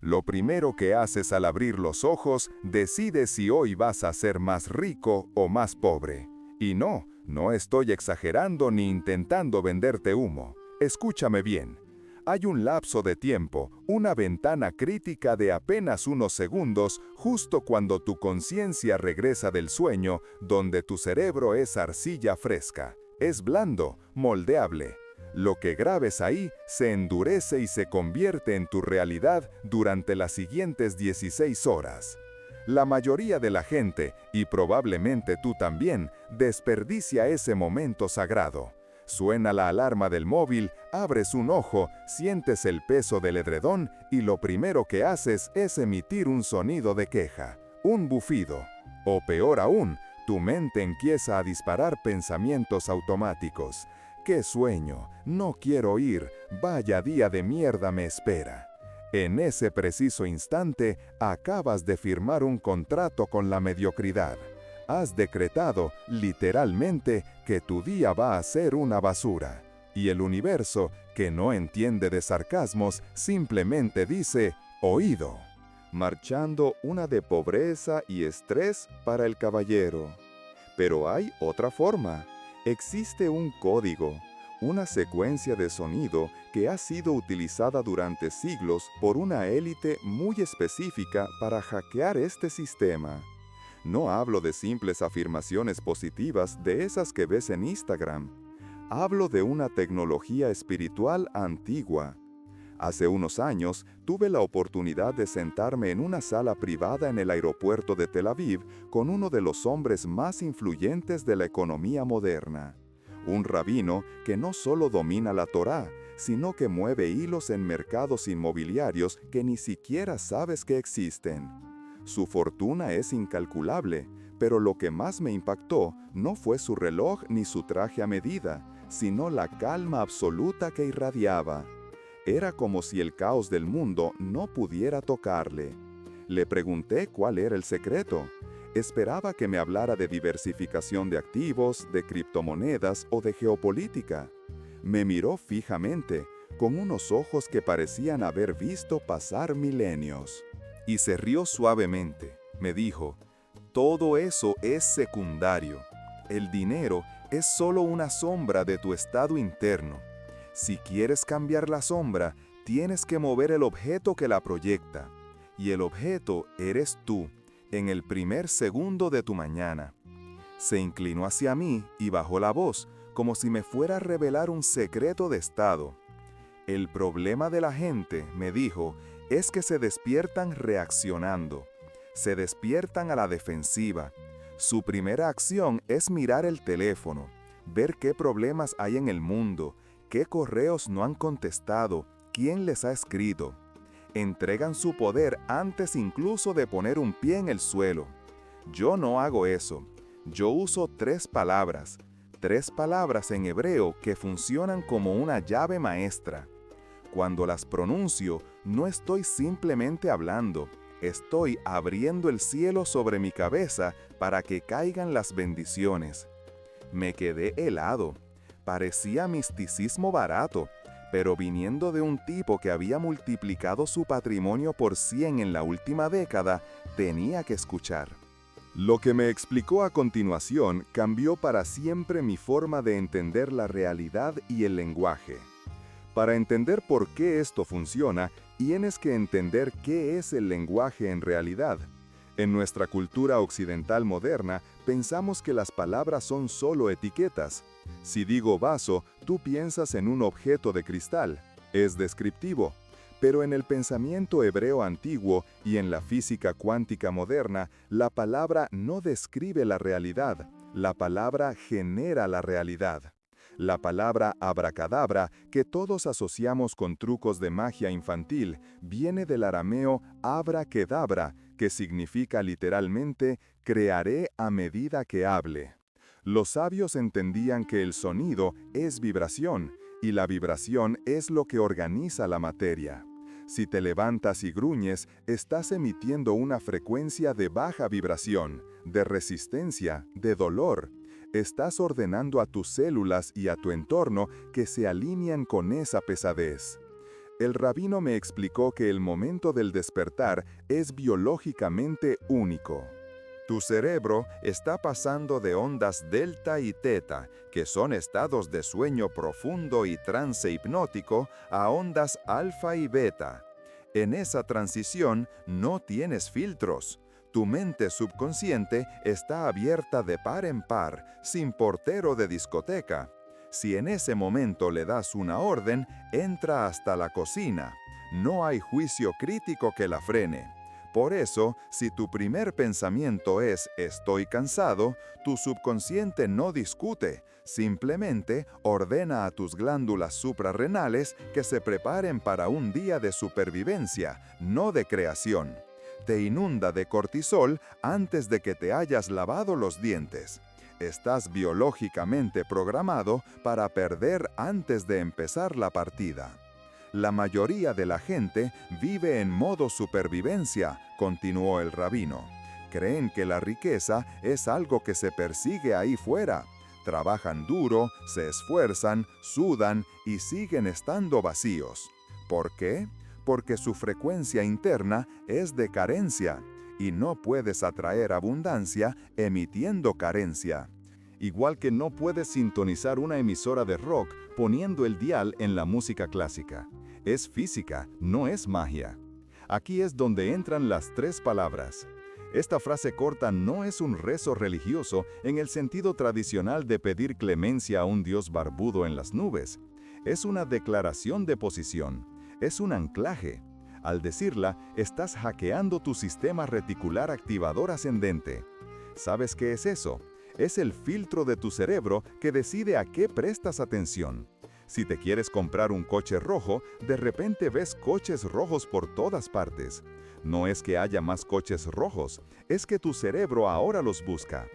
Lo primero que haces al abrir los ojos, decides si hoy vas a ser más rico o más pobre. Y no estoy exagerando ni intentando venderte humo. Escúchame bien. Hay un lapso de tiempo, una ventana crítica de apenas unos segundos, justo cuando tu conciencia regresa del sueño, donde tu cerebro es arcilla fresca. Es blando, moldeable. Lo que grabes ahí se endurece y se convierte en tu realidad durante las siguientes 16 horas. La mayoría de la gente, y probablemente tú también, desperdicia ese momento sagrado. Suena la alarma del móvil, abres un ojo, sientes el peso del edredón y lo primero que haces es emitir un sonido de queja, un bufido. O peor aún, tu mente empieza a disparar pensamientos automáticos. ¡Qué sueño! No quiero ir, vaya día de mierda me espera. En ese preciso instante, acabas de firmar un contrato con la mediocridad. Has decretado, literalmente, que tu día va a ser una basura. Y el universo, que no entiende de sarcasmos, simplemente dice, oído. Marchando una de pobreza y estrés para el caballero. Pero hay otra forma. Existe un código, una secuencia de sonido que ha sido utilizada durante siglos por una élite muy específica para hackear este sistema. No hablo de simples afirmaciones positivas de esas que ves en Instagram. Hablo de una tecnología espiritual antigua. Hace unos años tuve la oportunidad de sentarme en una sala privada en el aeropuerto de Tel Aviv con uno de los hombres más influyentes de la economía moderna. Un rabino que no solo domina la Torá, sino que mueve hilos en mercados inmobiliarios que ni siquiera sabes que existen. Su fortuna es incalculable, pero lo que más me impactó no fue su reloj ni su traje a medida, sino la calma absoluta que irradiaba. Era como si el caos del mundo no pudiera tocarle. Le pregunté cuál era el secreto. Esperaba que me hablara de diversificación de activos, de criptomonedas o de geopolítica. Me miró fijamente, con unos ojos que parecían haber visto pasar milenios. Y se rió suavemente. Me dijo, todo eso es secundario. El dinero es solo una sombra de tu estado interno. Si quieres cambiar la sombra, tienes que mover el objeto que la proyecta. Y el objeto eres tú, en el primer segundo de tu mañana. Se inclinó hacia mí y bajó la voz, como si me fuera a revelar un secreto de estado. El problema de la gente, me dijo, es que se despiertan reaccionando. Se despiertan a la defensiva. Su primera acción es mirar el teléfono, ver qué problemas hay en el mundo, qué correos no han contestado, quién les ha escrito. Entregan su poder antes incluso de poner un pie en el suelo. Yo no hago eso. Yo uso tres palabras en hebreo que funcionan como una llave maestra. Cuando las pronuncio, no estoy simplemente hablando, estoy abriendo el cielo sobre mi cabeza para que caigan las bendiciones. Me quedé helado. Parecía misticismo barato, pero viniendo de un tipo que había multiplicado su patrimonio por 100 en la última década, tenía que escuchar. Lo que me explicó a continuación cambió para siempre mi forma de entender la realidad y el lenguaje. Para entender por qué esto funciona, tienes que entender qué es el lenguaje en realidad. En nuestra cultura occidental moderna, pensamos que las palabras son solo etiquetas. Si digo vaso, tú piensas en un objeto de cristal. Es descriptivo. Pero en el pensamiento hebreo antiguo y en la física cuántica moderna, la palabra no describe la realidad. La palabra genera la realidad. La palabra abracadabra, que todos asociamos con trucos de magia infantil, viene del arameo abrakedabra, que significa literalmente crearé a medida que hable. Los sabios entendían que el sonido es vibración, y la vibración es lo que organiza la materia. Si te levantas y gruñes, estás emitiendo una frecuencia de baja vibración, de resistencia, de dolor. Estás ordenando a tus células y a tu entorno que se alineen con esa pesadez. El rabino me explicó que el momento del despertar es biológicamente único. Tu cerebro está pasando de ondas delta y teta, que son estados de sueño profundo y trance hipnótico, a ondas alfa y beta. En esa transición no tienes filtros. Tu mente subconsciente está abierta de par en par, sin portero de discoteca. Si en ese momento le das una orden, entra hasta la cocina. No hay juicio crítico que la frene. Por eso, si tu primer pensamiento es «estoy cansado», tu subconsciente no discute, simplemente ordena a tus glándulas suprarrenales que se preparen para un día de supervivencia, no de creación. Te inunda de cortisol antes de que te hayas lavado los dientes. Estás biológicamente programado para perder antes de empezar la partida. La mayoría de la gente vive en modo supervivencia, continuó el rabino. Creen que la riqueza es algo que se persigue ahí fuera. Trabajan duro, se esfuerzan, sudan y siguen estando vacíos. ¿Por qué? Porque su frecuencia interna es de carencia y no puedes atraer abundancia emitiendo carencia. Igual que no puedes sintonizar una emisora de rock poniendo el dial en la música clásica. Es física, no es magia. Aquí es donde entran las 3 palabras. Esta frase corta no es un rezo religioso en el sentido tradicional de pedir clemencia a un Dios barbudo en las nubes. Es una declaración de posición. Es un anclaje. Al decirla, estás hackeando tu sistema reticular activador ascendente. ¿Sabes qué es eso? Es el filtro de tu cerebro que decide a qué prestas atención. Si te quieres comprar un coche rojo, de repente ves coches rojos por todas partes. No es que haya más coches rojos, es que tu cerebro ahora los busca.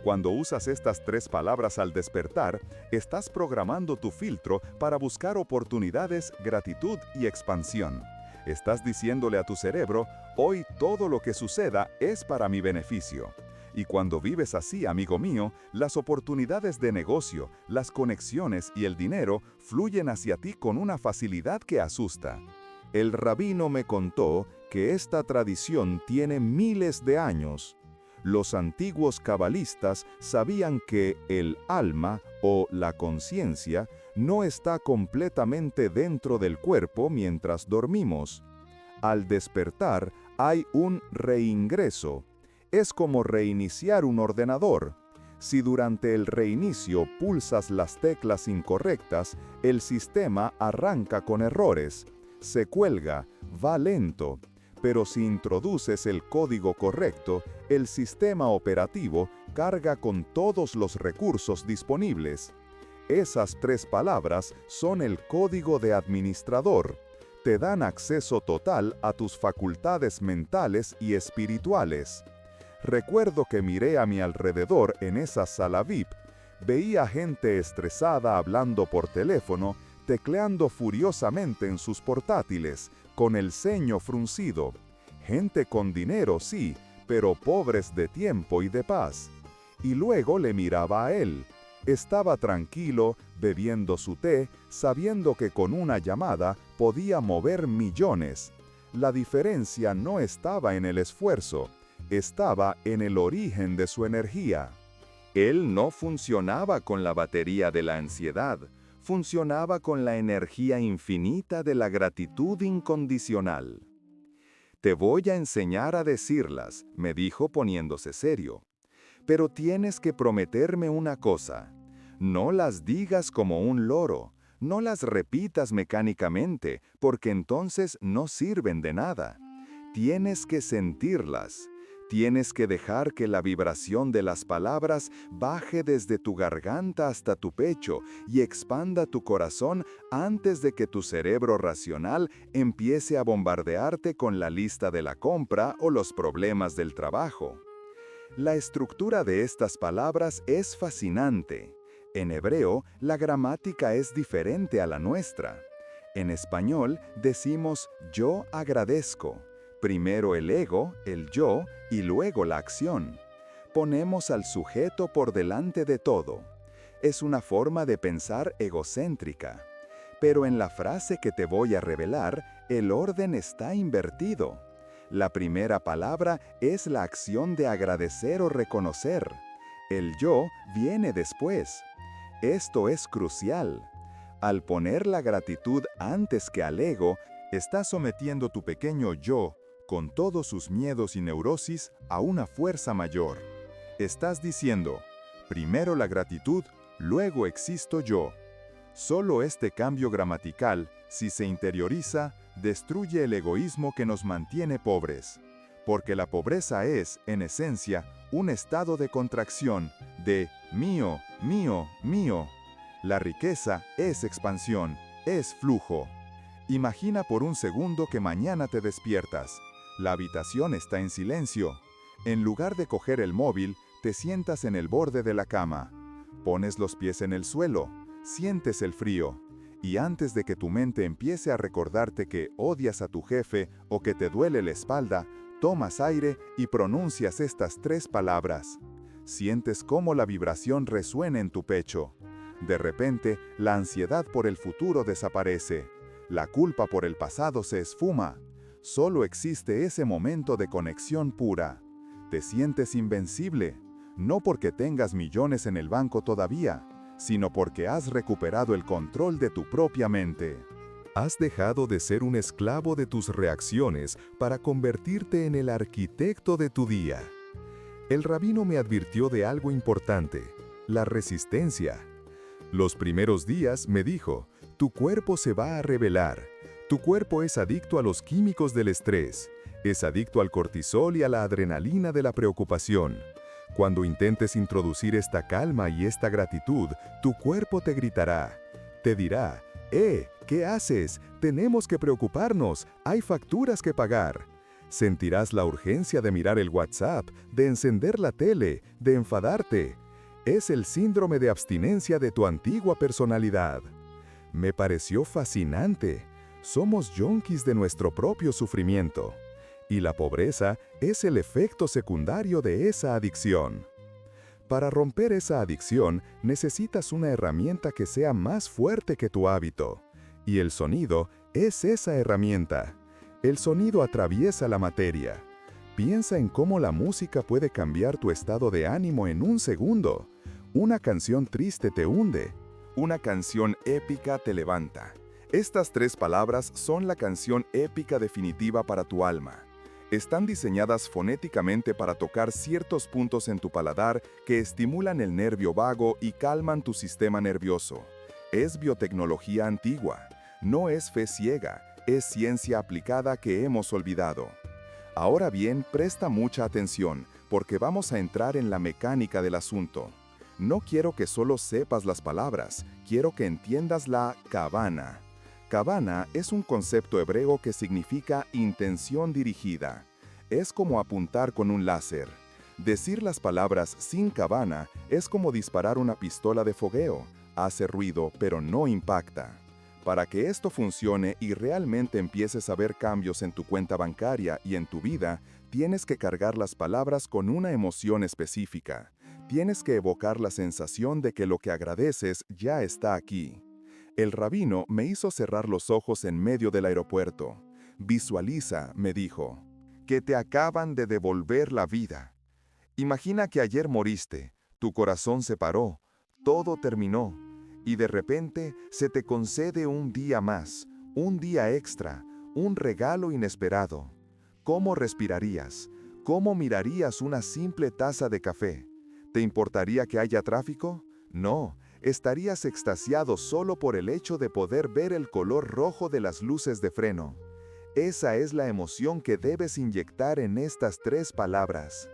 Cuando usas estas 3 palabras al despertar, estás programando tu filtro para buscar oportunidades, gratitud y expansión. Estás diciéndole a tu cerebro, hoy todo lo que suceda es para mi beneficio. Y cuando vives así, amigo mío, las oportunidades de negocio, las conexiones y el dinero fluyen hacia ti con una facilidad que asusta. El rabino me contó que esta tradición tiene miles de años. Los antiguos cabalistas sabían que el alma o la conciencia no está completamente dentro del cuerpo mientras dormimos. Al despertar hay un reingreso. Es como reiniciar un ordenador. Si durante el reinicio pulsas las teclas incorrectas, el sistema arranca con errores, se cuelga, va lento. Pero si introduces el código correcto, el sistema operativo carga con todos los recursos disponibles. Esas 3 palabras son el código de administrador. Te dan acceso total a tus facultades mentales y espirituales. Recuerdo que miré a mi alrededor en esa sala VIP, veía gente estresada hablando por teléfono, tecleando furiosamente en sus portátiles, con el ceño fruncido. Gente con dinero, sí, pero pobres de tiempo y de paz. Y luego le miraba a él. Estaba tranquilo, bebiendo su té, sabiendo que con una llamada podía mover millones. La diferencia no estaba en el esfuerzo. Estaba en el origen de su energía. Él no funcionaba con la batería de la ansiedad, funcionaba con la energía infinita de la gratitud incondicional. Te voy a enseñar a decirlas, me dijo poniéndose serio. Pero tienes que prometerme una cosa. No las digas como un loro, no las repitas mecánicamente, porque entonces no sirven de nada. Tienes que sentirlas. Tienes que dejar que la vibración de las palabras baje desde tu garganta hasta tu pecho y expanda tu corazón antes de que tu cerebro racional empiece a bombardearte con la lista de la compra o los problemas del trabajo. La estructura de estas palabras es fascinante. En hebreo, la gramática es diferente a la nuestra. En español decimos yo agradezco. Primero el ego, el yo, y luego la acción. Ponemos al sujeto por delante de todo. Es una forma de pensar egocéntrica. Pero en la frase que te voy a revelar, el orden está invertido. La primera palabra es la acción de agradecer o reconocer. El yo viene después. Esto es crucial. Al poner la gratitud antes que al ego, estás sometiendo tu pequeño yo, con todos sus miedos y neurosis, a una fuerza mayor. Estás diciendo, primero la gratitud, luego existo yo. Solo este cambio gramatical, si se interioriza, destruye el egoísmo que nos mantiene pobres. Porque la pobreza es, en esencia, un estado de contracción, de mío, mío, mío. La riqueza es expansión, es flujo. Imagina por un segundo que mañana te despiertas. La habitación está en silencio. En lugar de coger el móvil, te sientas en el borde de la cama. Pones los pies en el suelo, sientes el frío. Y antes de que tu mente empiece a recordarte que odias a tu jefe o que te duele la espalda, tomas aire y pronuncias estas 3 palabras. Sientes cómo la vibración resuena en tu pecho. De repente, la ansiedad por el futuro desaparece. La culpa por el pasado se esfuma. Solo existe ese momento de conexión pura. Te sientes invencible, no porque tengas millones en el banco todavía, sino porque has recuperado el control de tu propia mente. Has dejado de ser un esclavo de tus reacciones para convertirte en el arquitecto de tu día. El rabino me advirtió de algo importante, la resistencia. Los primeros días me dijo, tu cuerpo se va a rebelar. Tu cuerpo es adicto a los químicos del estrés, es adicto al cortisol y a la adrenalina de la preocupación. Cuando intentes introducir esta calma y esta gratitud, tu cuerpo te gritará, te dirá, ¿qué haces? Tenemos que preocuparnos, hay facturas que pagar. Sentirás la urgencia de mirar el WhatsApp, de encender la tele, de enfadarte. Es el síndrome de abstinencia de tu antigua personalidad. Me pareció fascinante. Somos yonkis de nuestro propio sufrimiento. Y la pobreza es el efecto secundario de esa adicción. Para romper esa adicción, necesitas una herramienta que sea más fuerte que tu hábito. Y el sonido es esa herramienta. El sonido atraviesa la materia. Piensa en cómo la música puede cambiar tu estado de ánimo en un segundo. Una canción triste te hunde. Una canción épica te levanta. Estas 3 palabras son la canción épica definitiva para tu alma. Están diseñadas fonéticamente para tocar ciertos puntos en tu paladar que estimulan el nervio vago y calman tu sistema nervioso. Es biotecnología antigua, no es fe ciega, es ciencia aplicada que hemos olvidado. Ahora bien, presta mucha atención, porque vamos a entrar en la mecánica del asunto. No quiero que solo sepas las palabras, quiero que entiendas la kavana. Kavana es un concepto hebreo que significa intención dirigida. Es como apuntar con un láser. Decir las palabras sin kavana es como disparar una pistola de fogueo. Hace ruido, pero no impacta. Para que esto funcione y realmente empieces a ver cambios en tu cuenta bancaria y en tu vida, tienes que cargar las palabras con una emoción específica. Tienes que evocar la sensación de que lo que agradeces ya está aquí. El rabino me hizo cerrar los ojos en medio del aeropuerto. Visualiza, me dijo, que te acaban de devolver la vida. Imagina que ayer moriste, tu corazón se paró, todo terminó, y de repente se te concede un día más, un día extra, un regalo inesperado. ¿Cómo respirarías? ¿Cómo mirarías una simple taza de café? ¿Te importaría que haya tráfico? No. Estarías extasiado solo por el hecho de poder ver el color rojo de las luces de freno. Esa es la emoción que debes inyectar en estas 3 palabras.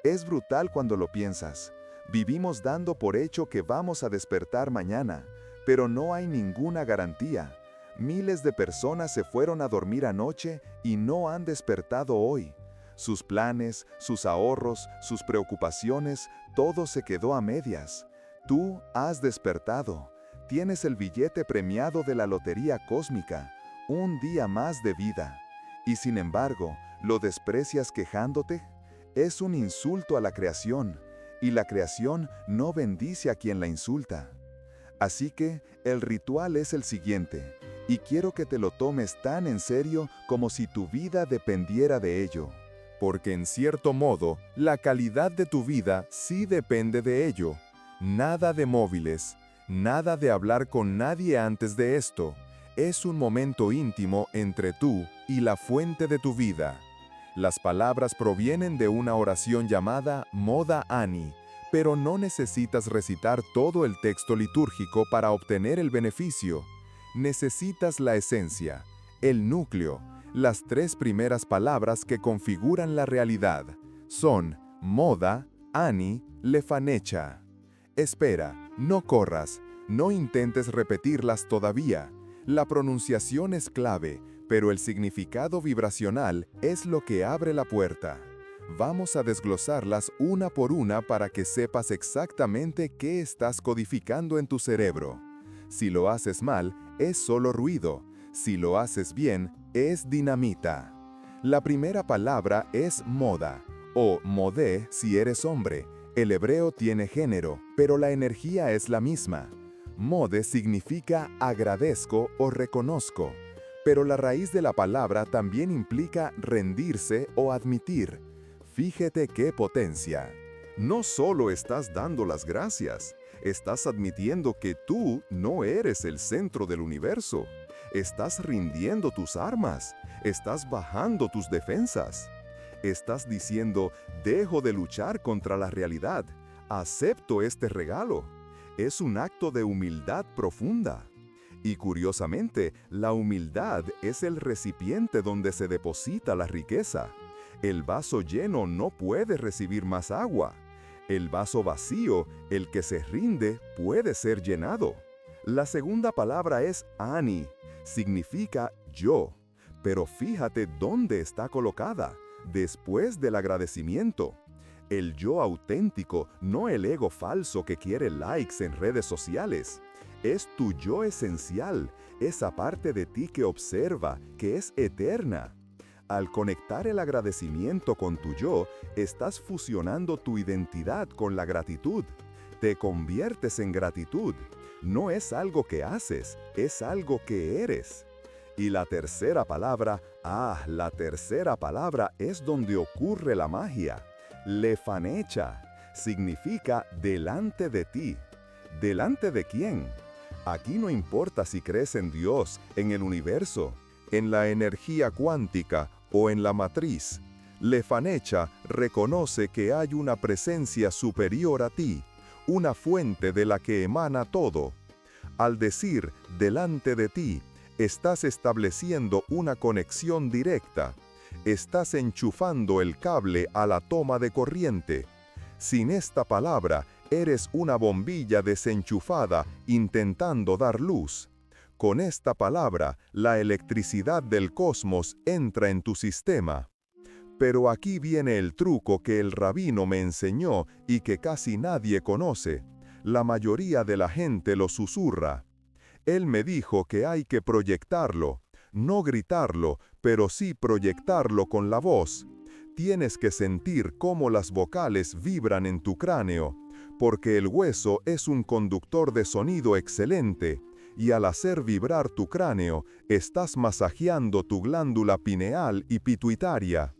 Es brutal cuando lo piensas. Vivimos dando por hecho que vamos a despertar mañana, pero no hay ninguna garantía. Miles de personas se fueron a dormir anoche y no han despertado hoy. Sus planes, sus ahorros, sus preocupaciones, todo se quedó a medias. Tú has despertado, tienes el billete premiado de la lotería cósmica, un día más de vida. Y sin embargo, ¿lo desprecias quejándote? Es un insulto a la creación, y la creación no bendice a quien la insulta. Así que el ritual es el siguiente, y quiero que te lo tomes tan en serio como si tu vida dependiera de ello. Porque en cierto modo, la calidad de tu vida sí depende de ello. Nada de móviles, nada de hablar con nadie antes de esto. Es un momento íntimo entre tú y la fuente de tu vida. Las palabras provienen de una oración llamada Moda Ani, pero no necesitas recitar todo el texto litúrgico para obtener el beneficio. Necesitas la esencia, el núcleo, las 3 primeras palabras que configuran la realidad. Son Moda, Ani, Lefanecha. Espera, no corras, no intentes repetirlas todavía. La pronunciación es clave, pero el significado vibracional es lo que abre la puerta. Vamos a desglosarlas una por una para que sepas exactamente qué estás codificando en tu cerebro. Si lo haces mal, es solo ruido. Si lo haces bien, es dinamita. La primera palabra es moda, o modé si eres hombre. El hebreo tiene género, pero la energía es la misma. Mode significa agradezco o reconozco, pero la raíz de la palabra también implica rendirse o admitir. Fíjate qué potencia. No solo estás dando las gracias, estás admitiendo que tú no eres el centro del universo. Estás rindiendo tus armas, estás bajando tus defensas. Estás diciendo, dejo de luchar contra la realidad, acepto este regalo. Es un acto de humildad profunda. Y curiosamente, la humildad es el recipiente donde se deposita la riqueza. El vaso lleno no puede recibir más agua. El vaso vacío, el que se rinde, puede ser llenado. La segunda palabra es ani, significa yo. Pero fíjate dónde está colocada, después del agradecimiento. El yo auténtico, no el ego falso que quiere likes en redes sociales. Es tu yo esencial, esa parte de ti que observa, que es eterna. Al conectar el agradecimiento con tu yo, estás fusionando tu identidad con la gratitud. Te conviertes en gratitud. No es algo que haces, es algo que eres. Y la tercera palabra, la tercera palabra es donde ocurre la magia. Lefanecha significa delante de ti. ¿Delante de quién? Aquí no importa si crees en Dios, en el universo, en la energía cuántica o en la matriz. Lefanecha reconoce que hay una presencia superior a ti, una fuente de la que emana todo. Al decir delante de ti, estás estableciendo una conexión directa. Estás enchufando el cable a la toma de corriente. Sin esta palabra, eres una bombilla desenchufada intentando dar luz. Con esta palabra, la electricidad del cosmos entra en tu sistema. Pero aquí viene el truco que el rabino me enseñó y que casi nadie conoce. La mayoría de la gente lo susurra. Él me dijo que hay que proyectarlo, no gritarlo, pero sí proyectarlo con la voz. Tienes que sentir cómo las vocales vibran en tu cráneo, porque el hueso es un conductor de sonido excelente, y al hacer vibrar tu cráneo, estás masajeando tu glándula pineal y pituitaria.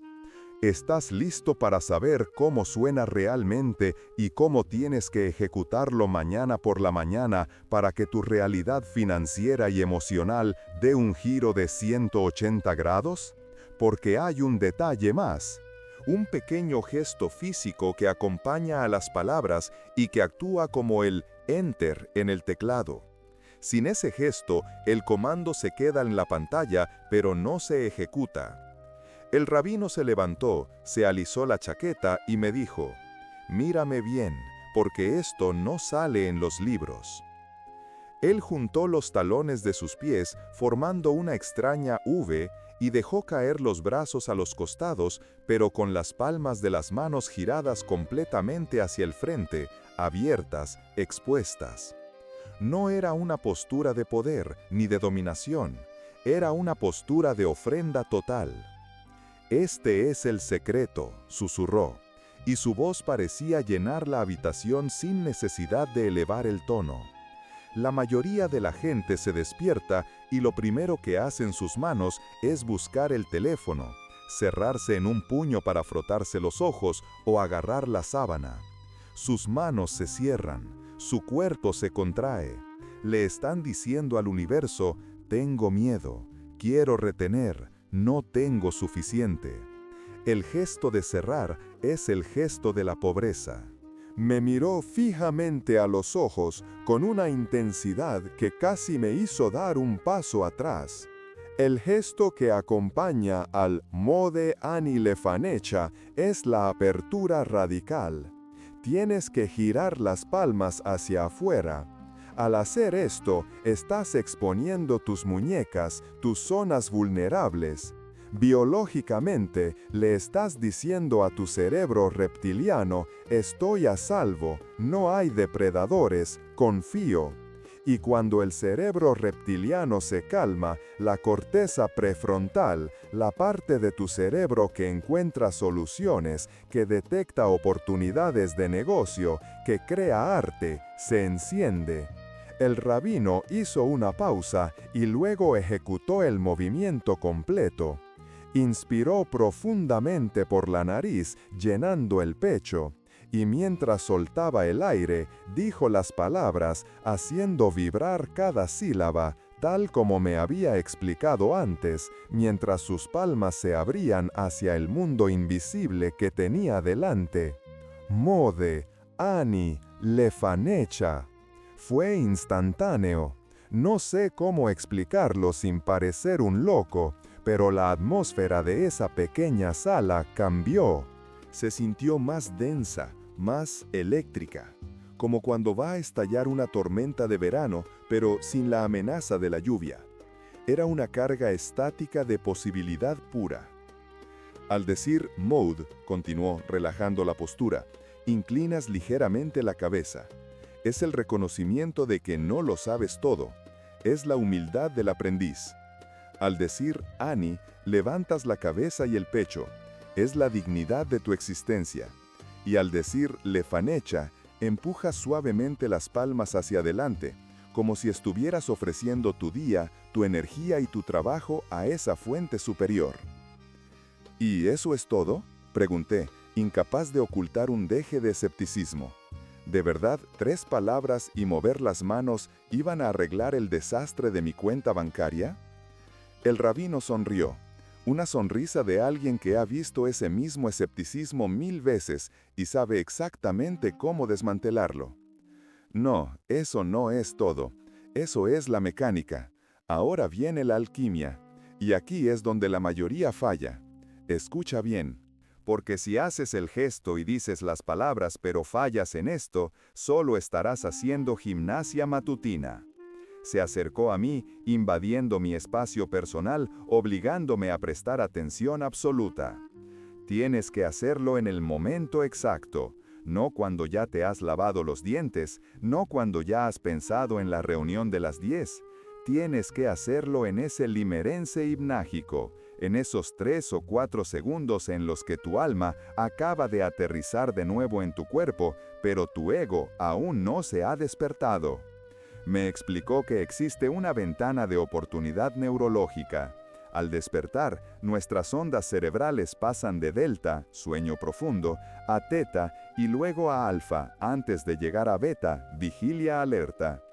Estás listo para saber cómo suena realmente y cómo tienes que ejecutarlo mañana por la mañana para que tu realidad financiera y emocional dé un giro de 180 grados? Porque hay un detalle más. Un pequeño gesto físico que acompaña a las palabras y que actúa como el Enter en el teclado. Sin ese gesto, el comando se queda en la pantalla, pero no se ejecuta. El rabino se levantó, se alisó la chaqueta y me dijo, «Mírame bien, porque esto no sale en los libros». Él juntó los talones de sus pies formando una extraña V y dejó caer los brazos a los costados, pero con las palmas de las manos giradas completamente hacia el frente, abiertas, expuestas. No era una postura de poder ni de dominación, era una postura de ofrenda total. «Este es el secreto», susurró, y su voz parecía llenar la habitación sin necesidad de elevar el tono. La mayoría de la gente se despierta y lo primero que hace en sus manos es buscar el teléfono, cerrarse en un puño para frotarse los ojos o agarrar la sábana. Sus manos se cierran, su cuerpo se contrae. Le están diciendo al universo: tengo miedo, quiero retener, no tengo suficiente. El gesto de cerrar es el gesto de la pobreza. Me miró fijamente a los ojos con una intensidad que casi me hizo dar un paso atrás. El gesto que acompaña al Mode Ani Lefanecha es la apertura radical. Tienes que girar las palmas hacia afuera. Al hacer esto, estás exponiendo tus muñecas, tus zonas vulnerables. Biológicamente, le estás diciendo a tu cerebro reptiliano: estoy a salvo, no hay depredadores, confío. Y cuando el cerebro reptiliano se calma, la corteza prefrontal, la parte de tu cerebro que encuentra soluciones, que detecta oportunidades de negocio, que crea arte, se enciende. El rabino hizo una pausa y luego ejecutó el movimiento completo. Inspiró profundamente por la nariz, llenando el pecho, y mientras soltaba el aire, dijo las palabras, haciendo vibrar cada sílaba, tal como me había explicado antes, mientras sus palmas se abrían hacia el mundo invisible que tenía delante. Mode, Ani, Lefanecha. Fue instantáneo. No sé cómo explicarlo sin parecer un loco, pero la atmósfera de esa pequeña sala cambió. Se sintió más densa, más eléctrica, como cuando va a estallar una tormenta de verano, pero sin la amenaza de la lluvia. Era una carga estática de posibilidad pura. Al decir Mode, continuó relajando la postura, inclinas ligeramente la cabeza. Es el reconocimiento de que no lo sabes todo. Es la humildad del aprendiz. Al decir Ani, levantas la cabeza y el pecho. Es la dignidad de tu existencia. Y al decir Lefanecha, empujas suavemente las palmas hacia adelante, como si estuvieras ofreciendo tu día, tu energía y tu trabajo a esa fuente superior. ¿Y eso es todo?, pregunté, incapaz de ocultar un deje de escepticismo. ¿De verdad 3 palabras y mover las manos iban a arreglar el desastre de mi cuenta bancaria? El rabino sonrió, una sonrisa de alguien que ha visto ese mismo escepticismo 1000 veces y sabe exactamente cómo desmantelarlo. No, eso no es todo. Eso es la mecánica. Ahora viene la alquimia. Y aquí es donde la mayoría falla. Escucha bien. Porque si haces el gesto y dices las palabras pero fallas en esto, solo estarás haciendo gimnasia matutina. Se acercó a mí, invadiendo mi espacio personal, obligándome a prestar atención absoluta. Tienes que hacerlo en el momento exacto, no cuando ya te has lavado los dientes, no cuando ya has pensado en la reunión de las 10. Tienes que hacerlo en ese limerense hipnágico, en esos 3 o 4 segundos en los que tu alma acaba de aterrizar de nuevo en tu cuerpo, pero tu ego aún no se ha despertado. Me explicó que existe una ventana de oportunidad neurológica. Al despertar, nuestras ondas cerebrales pasan de delta, sueño profundo, a teta y luego a alfa, antes de llegar a beta, vigilia alerta.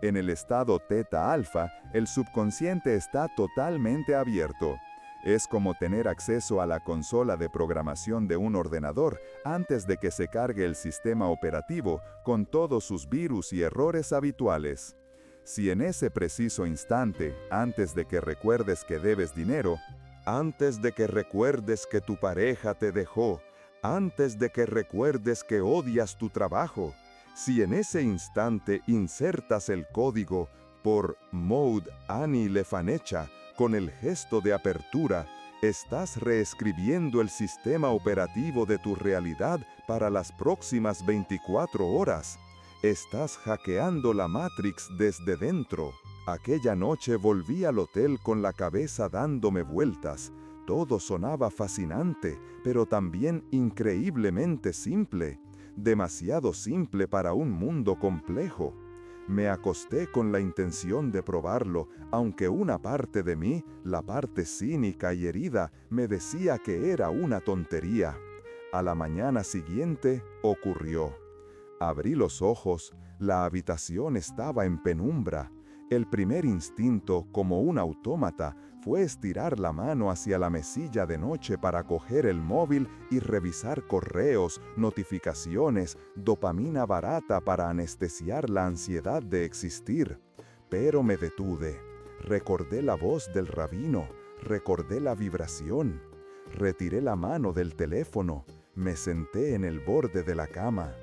En el estado teta-alfa, el subconsciente está totalmente abierto. Es como tener acceso a la consola de programación de un ordenador antes de que se cargue el sistema operativo con todos sus virus y errores habituales. Si en ese preciso instante, antes de que recuerdes que debes dinero, antes de que recuerdes que tu pareja te dejó, antes de que recuerdes que odias tu trabajo, si en ese instante insertas el código por Mode Ani Lefanecha, con el gesto de apertura, estás reescribiendo el sistema operativo de tu realidad para las próximas 24 horas. Estás hackeando la Matrix desde dentro. Aquella noche volví al hotel con la cabeza dándome vueltas. Todo sonaba fascinante, pero también increíblemente simple. Demasiado simple para un mundo complejo. Me acosté con la intención de probarlo, aunque una parte de mí, la parte cínica y herida, me decía que era una tontería. A la mañana siguiente ocurrió. Abrí los ojos, la habitación estaba en penumbra. El primer instinto, como un autómata, fue estirar la mano hacia la mesilla de noche para coger el móvil y revisar correos, notificaciones, dopamina barata para anestesiar la ansiedad de existir. Pero me detuve. Recordé la voz del rabino, recordé la vibración. Retiré la mano del teléfono, me senté en el borde de la cama.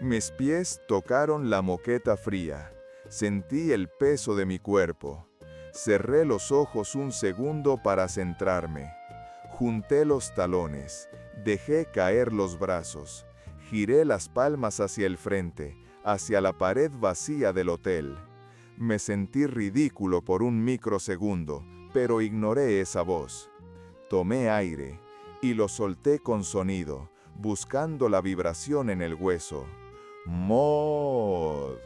Mis pies tocaron la moqueta fría. Sentí el peso de mi cuerpo. Cerré los ojos un segundo para centrarme. Junté los talones. Dejé caer los brazos. Giré las palmas hacia el frente, hacia la pared vacía del hotel. Me sentí ridículo por un microsegundo, pero ignoré esa voz. Tomé aire y lo solté con sonido, buscando la vibración en el hueso. Mod.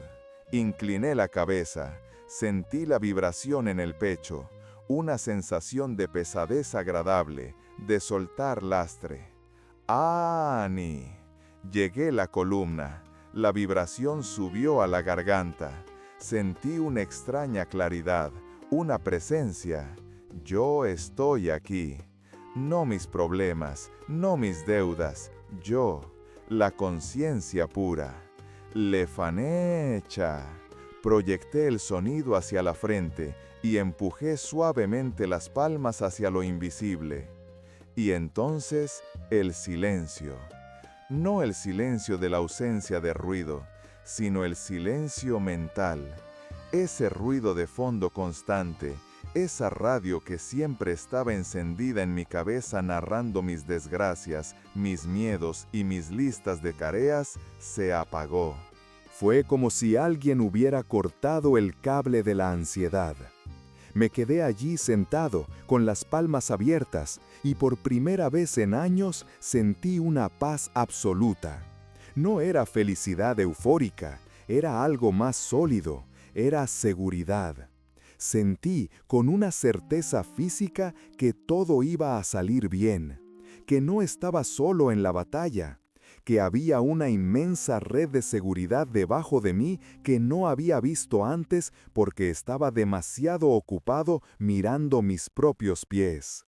Incliné la cabeza, sentí la vibración en el pecho, una sensación de pesadez agradable, de soltar lastre. ¡Ani! Llegué la columna, la vibración subió a la garganta. Sentí una extraña claridad, una presencia. Yo estoy aquí. No mis problemas, no mis deudas, yo, la conciencia pura. Lefanecha. Proyecté el sonido hacia la frente y empujé suavemente las palmas hacia lo invisible. Y entonces el silencio. No el silencio de la ausencia de ruido, sino el silencio mental. Ese ruido de fondo constante, esa radio que siempre estaba encendida en mi cabeza narrando mis desgracias, mis miedos y mis listas de tareas, se apagó. Fue como si alguien hubiera cortado el cable de la ansiedad. Me quedé allí sentado, con las palmas abiertas, y por primera vez en años sentí una paz absoluta. No era felicidad eufórica, era algo más sólido, era seguridad. Sentí con una certeza física que todo iba a salir bien, que no estaba solo en la batalla, que había una inmensa red de seguridad debajo de mí que no había visto antes porque estaba demasiado ocupado mirando mis propios pies.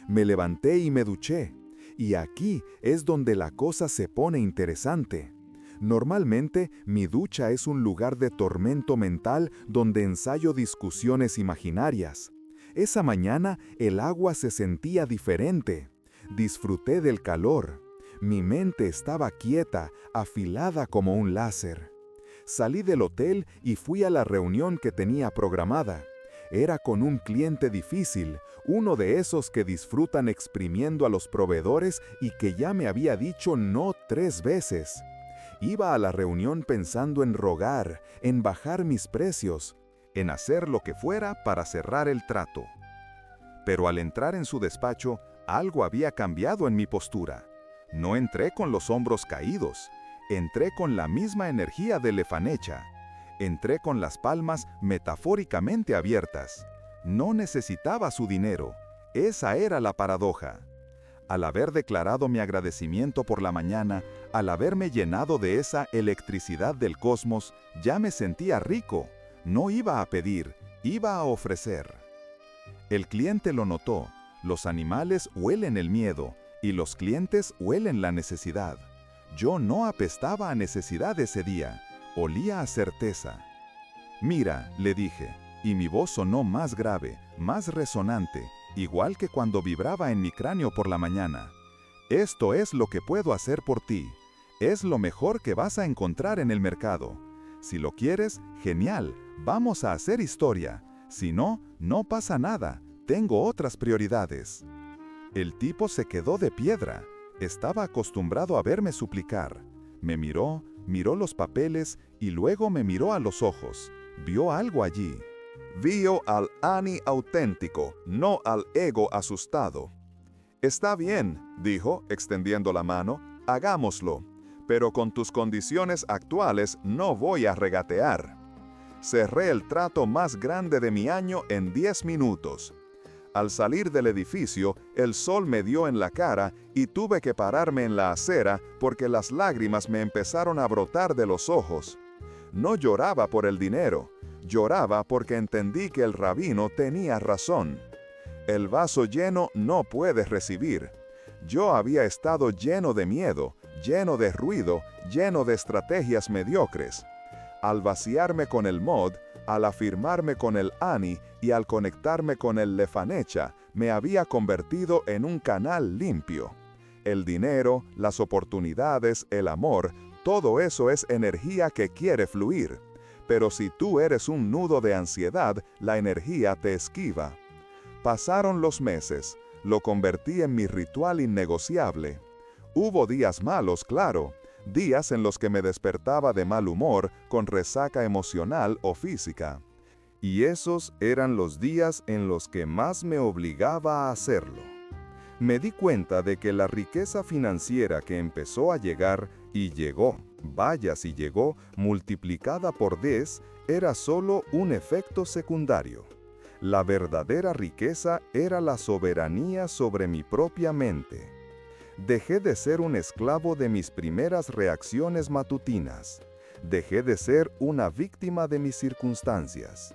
Me levanté y me duché, y aquí es donde la cosa se pone interesante. Normalmente, mi ducha es un lugar de tormento mental donde ensayo discusiones imaginarias. Esa mañana, el agua se sentía diferente. Disfruté del calor. Mi mente estaba quieta, afilada como un láser. Salí del hotel y fui a la reunión que tenía programada. Era con un cliente difícil, uno de esos que disfrutan exprimiendo a los proveedores y que ya me había dicho no 3 veces. Iba a la reunión pensando en rogar, en bajar mis precios, en hacer lo que fuera para cerrar el trato. Pero al entrar en su despacho, algo había cambiado en mi postura. No entré con los hombros caídos, entré con la misma energía de Lefanecha. Entré con las palmas metafóricamente abiertas. No necesitaba su dinero, esa era la paradoja. Al haber declarado mi agradecimiento por la mañana, al haberme llenado de esa electricidad del cosmos, ya me sentía rico. No iba a pedir, iba a ofrecer. El cliente lo notó. Los animales huelen el miedo y los clientes huelen la necesidad. Yo no apestaba a necesidad ese día, olía a certeza. Mira, le dije, y mi voz sonó más grave, más resonante, igual que cuando vibraba en mi cráneo por la mañana. Esto es lo que puedo hacer por ti. Es lo mejor que vas a encontrar en el mercado. Si lo quieres, genial, vamos a hacer historia. Si no, no pasa nada, tengo otras prioridades. El tipo se quedó de piedra. Estaba acostumbrado a verme suplicar. Me miró, miró los papeles y luego me miró a los ojos. Vio algo allí. Vio al Ani auténtico, no al ego asustado. Está bien, dijo, extendiendo la mano, hagámoslo. Pero con tus condiciones actuales no voy a regatear. cerré el trato más grande de mi año en 10 minutos. Al salir del edificio, el sol me dio en la cara y tuve que pararme en la acera porque las lágrimas me empezaron a brotar de los ojos. No lloraba por el dinero, lloraba porque entendí que el rabino tenía razón. El vaso lleno no puede recibir. Yo había estado lleno de miedo, lleno de ruido, lleno de estrategias mediocres. Al vaciarme con el mod, al afirmarme con el ani y al conectarme con el lefanecha, me había convertido en un canal limpio. El dinero, las oportunidades, el amor, todo eso es energía que quiere fluir. Pero si tú eres un nudo de ansiedad, la energía te esquiva. Pasaron los meses, lo convertí en mi ritual innegociable. Hubo días malos, claro, días en los que me despertaba de mal humor, con resaca emocional o física. Y esos eran los días en los que más me obligaba a hacerlo. Me di cuenta de que la riqueza financiera que empezó a llegar, y llegó, vaya si llegó, multiplicada por 10, era solo un efecto secundario. La verdadera riqueza era la soberanía sobre mi propia mente. Dejé de ser un esclavo de mis primeras reacciones matutinas. Dejé de ser una víctima de mis circunstancias.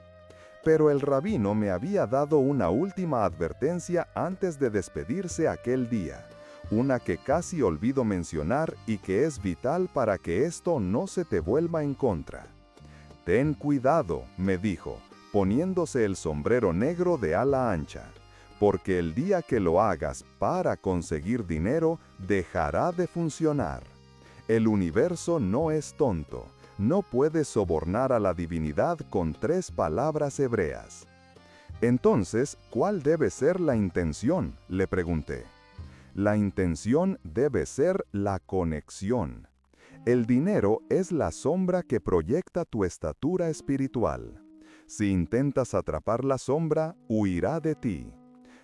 Pero el rabino me había dado una última advertencia antes de despedirse aquel día, una que casi olvido mencionar y que es vital para que esto no se te vuelva en contra. Ten cuidado, me dijo, poniéndose el sombrero negro de ala ancha, porque el día que lo hagas para conseguir dinero, dejará de funcionar. El universo no es tonto. No puedes sobornar a la divinidad con 3 palabras hebreas. Entonces, ¿cuál debe ser la intención?, le pregunté. La intención debe ser la conexión. El dinero es la sombra que proyecta tu estatura espiritual. Si intentas atrapar la sombra, huirá de ti.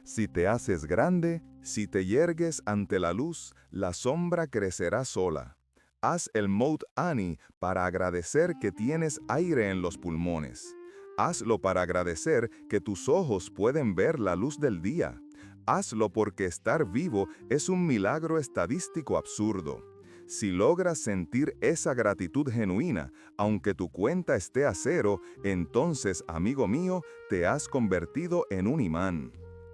Si te haces grande, si te yergues ante la luz, la sombra crecerá sola. Haz el Mode Ani para agradecer que tienes aire en los pulmones. Hazlo para agradecer que tus ojos pueden ver la luz del día. Hazlo porque estar vivo es un milagro estadístico absurdo. Si logras sentir esa gratitud genuina, aunque tu cuenta esté a 0, entonces, amigo mío, te has convertido en un imán.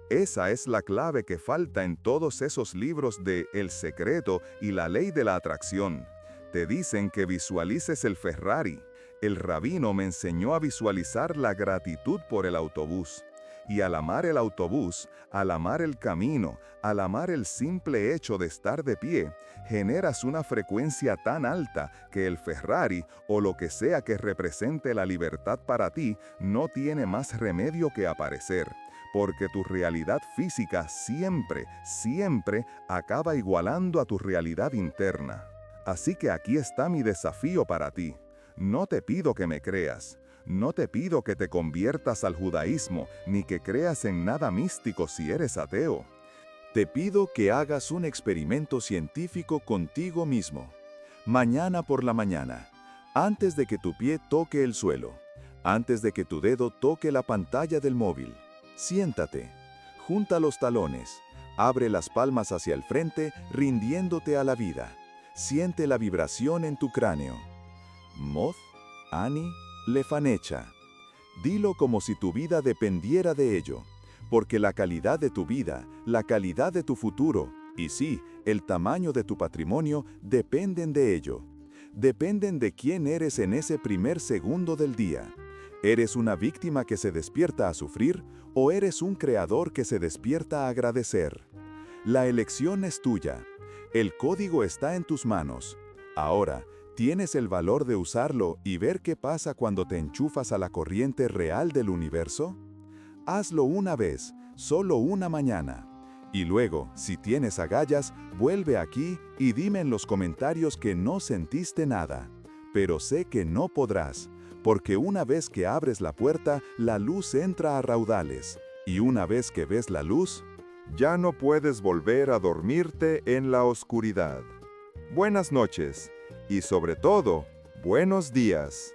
Esa es la clave que falta en todos esos libros de El Secreto y la Ley de la Atracción. Te dicen que visualices el Ferrari. El rabino me enseñó a visualizar la gratitud por el autobús. Y al amar el autobús, al amar el camino, al amar el simple hecho de estar de pie, generas una frecuencia tan alta que el Ferrari o lo que sea que represente la libertad para ti no tiene más remedio que aparecer. Porque tu realidad física siempre, siempre acaba igualando a tu realidad interna. Así que aquí está mi desafío para ti. No te pido que me creas. No te pido que te conviertas al judaísmo, ni que creas en nada místico si eres ateo. Te pido que hagas un experimento científico contigo mismo. Mañana por la mañana, antes de que tu pie toque el suelo, antes de que tu dedo toque la pantalla del móvil, siéntate, junta los talones, abre las palmas hacia el frente, rindiéndote a la vida. Siente la vibración en tu cráneo. Mod, Ani, Lefanecha. Dilo como si tu vida dependiera de ello, porque la calidad de tu vida, la calidad de tu futuro, y sí, el tamaño de tu patrimonio dependen de ello. Dependen de quién eres en ese primer segundo del día. ¿Eres una víctima que se despierta a sufrir o eres un creador que se despierta a agradecer? La elección es tuya. El código está en tus manos. Ahora, ¿tienes el valor de usarlo y ver qué pasa cuando te enchufas a la corriente real del universo? Hazlo una vez, solo una mañana. Y luego, si tienes agallas, vuelve aquí y dime en los comentarios que no sentiste nada. Pero sé que no podrás, porque una vez que abres la puerta, la luz entra a raudales. Y una vez que ves la luz, ya no puedes volver a dormirte en la oscuridad. Buenas noches y sobre todo, buenos días.